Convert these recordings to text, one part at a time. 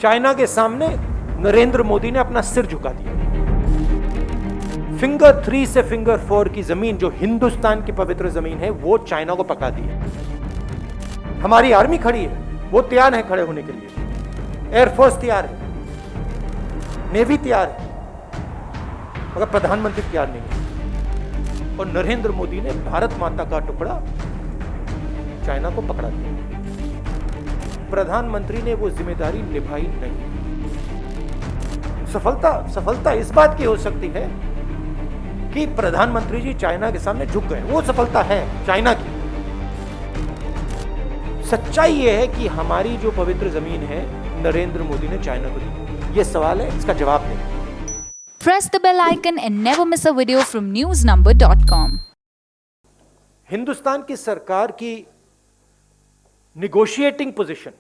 China के सामने नरेंद्र मोदी ने अपना सिर झुका दिया। फिंगर 3 से फिंगर 4 की जमीन जो हिंदुस्तान की पवित्र जमीन है वो चाइना को पकड़ा दी है। हमारी आर्मी खड़ी है, वो तैयार है खड़े होने के लिए, एयरफोर्स तैयार है, नेवी तैयार है, मगर प्रधानमंत्री तैयार नहीं है। और नरेंद्र मोदी ने भारत माता का टुकड़ा चाइना को पकड़ा दिया। प्रधानमंत्री ने वो जिम्मेदारी निभाई नहीं। सफलता इस बात की हो सकती है कि प्रधानमंत्री जी चाइना के सामने झुक गए, वो सफलता है चाइना की। सच्चाई यह है कि हमारी जो पवित्र जमीन है नरेंद्र मोदी ने चाइना को दी। ये सवाल है, इसका जवाब नहीं। Press the bell icon and never miss a video from newsnumber.com. Hindustan की सरकार की निगोशिएटिंग पोजीशन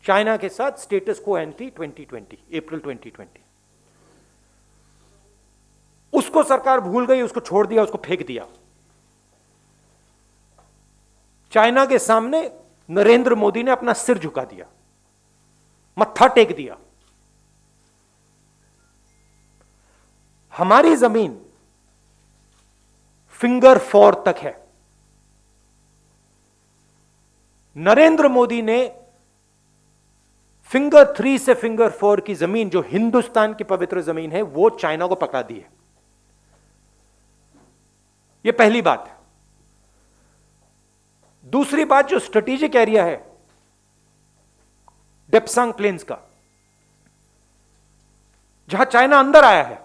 चाइना के साथ स्टेटस को एंटी 2020 अप्रैल 2020, उसको सरकार भूल गई, उसको छोड़ दिया, उसको फेंक दिया। चाइना के सामने नरेंद्र मोदी ने अपना सिर झुका दिया, मत्था टेक दिया। हमारी जमीन फिंगर 4 तक है। नरेंद्र मोदी ने फिंगर 3 से फिंगर 4 की जमीन जो हिंदुस्तान की पवित्र जमीन है वो चाइना को पकड़ा दी है। यह पहली बात है। दूसरी बात, जो स्ट्रेटेजिक एरिया है डेप्सांग प्लेन्स का, जहां चाइना अंदर आया है,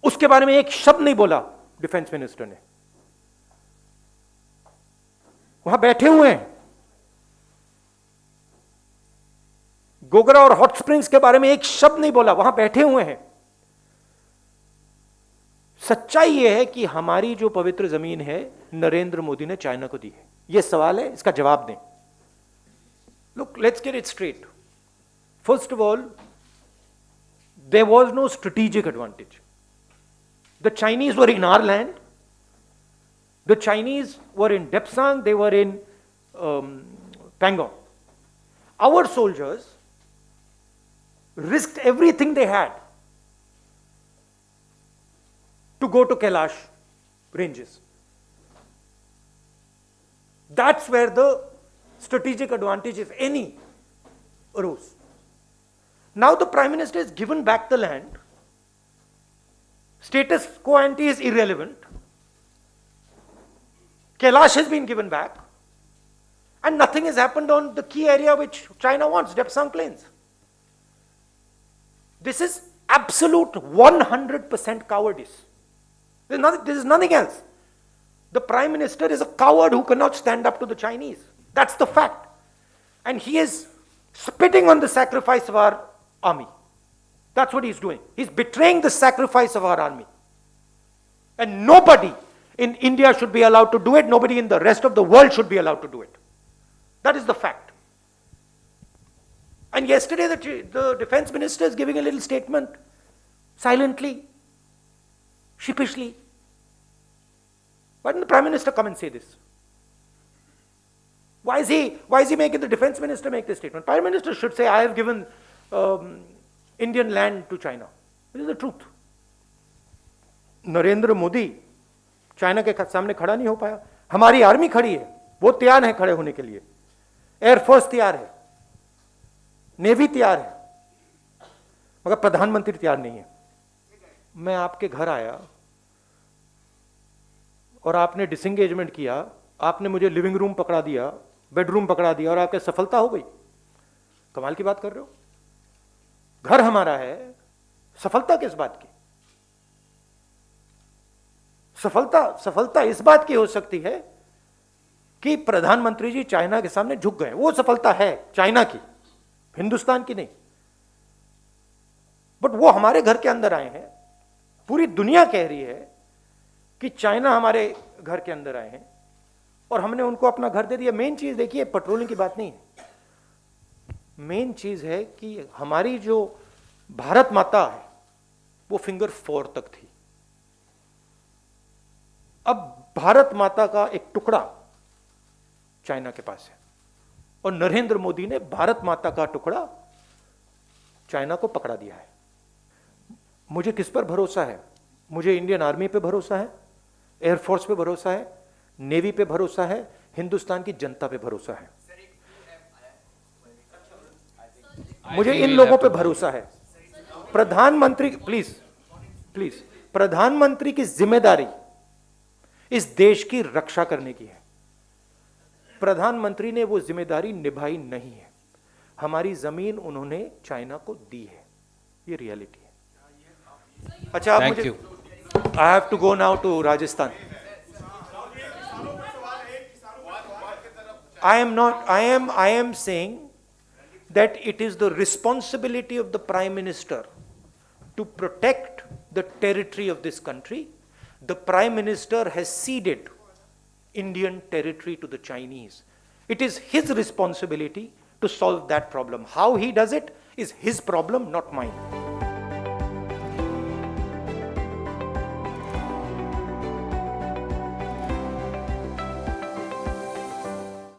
उसके बारे में एक शब्द नहीं बोला डिफेंस मिनिस्टर ने। वहां बैठे हुए हैं। गोगरा और हॉट स्प्रिंग्स के बारे में एक शब्द नहीं बोला, वहां बैठे हुए हैं। सच्चाई यह है कि हमारी जो पवित्र जमीन है नरेंद्र मोदी ने चाइना को दी है। यह सवाल है, इसका जवाब दें। Look, let's get it straight. First of all, there was no strategic advantage. The Chinese were in our land. The Chinese were in Depsang. They were in Pangong. Our soldiers risked everything they had to go to Kailash ranges. That's where the strategic advantage, if any, arose. Now the Prime Minister has given back the land. Status quo ante is irrelevant. Kailash has been given back, and nothing has happened on the key area which China wants, Depsang Plains. This is absolute 100% cowardice. This is nothing else. The Prime Minister is a coward who cannot stand up to the Chinese. That's the fact. And he is spitting on the sacrifice of our army. That's what he's doing. He's betraying the sacrifice of our army. And nobody in India should be allowed to do it. Nobody in the rest of the world should be allowed to do it. That is the fact. And yesterday the defense minister is giving a little statement, silently, sheepishly. Why didn't the Prime Minister come and say this? Why is he making the defense minister make this statement? Prime Minister should say, I have given Indian land to China. This is the truth. Narendra Modi China के सामने खड़ा नहीं हो पाया। हमारी army खड़ी है, वो तैयार है खड़े होने के लिए, एयरफोर्स तैयार है, नेवी तैयार है, मगर प्रधानमंत्री तैयार नहीं है। मैं आपके घर आया और आपने डिसएंगेजमेंट किया, आपने मुझे लिविंग रूम पकड़ा दिया, बेडरूम पकड़ा दिया और आपकी सफलता हो गई। कमाल की बात कर रहे हो। घर हमारा है, सफलता किस बात की? सफलता इस बात की हो सकती है कि प्रधानमंत्री जी चाइना के सामने झुक गए, वो सफलता है चाइना की, हिंदुस्तान की नहीं। बट वो हमारे घर के अंदर आए हैं। पूरी दुनिया कह रही है कि चाइना हमारे घर के अंदर आए हैं और हमने उनको अपना घर दे दिया। मेन चीज देखिए, पेट्रोलिंग की बात नहीं है। मेन चीज है कि हमारी जो भारत माता है वो फिंगर 4 तक थी। अब भारत माता का एक टुकड़ा चाइना के पास है। और नरेंद्र मोदी ने भारत माता का टुकड़ा चाइना को पकड़ा दिया है। मुझे किस पर भरोसा है? मुझे इंडियन आर्मी पे भरोसा है, एयरफोर्स पे भरोसा है, नेवी पे भरोसा है, हिंदुस्तान की जनता पे भरोसा है। मुझे इन लोगों पे भरोसा है। प्रधानमंत्री, प्लीज प्लीज, प्रधानमंत्री की जिम्मेदारी इस देश की रक्षा करने की है। प्रधानमंत्री ने वो जिम्मेदारी निभाई नहीं है। हमारी जमीन उन्होंने चाइना को दी है, ये रियलिटी है। अच्छा, आप मुझे, I have to go now to Rajasthan. I am saying that it is the responsibility of the Prime Minister to protect the territory of this country. The Prime Minister has ceded Indian territory to the Chinese. It is his responsibility to solve that problem. How he does it is his problem, not mine.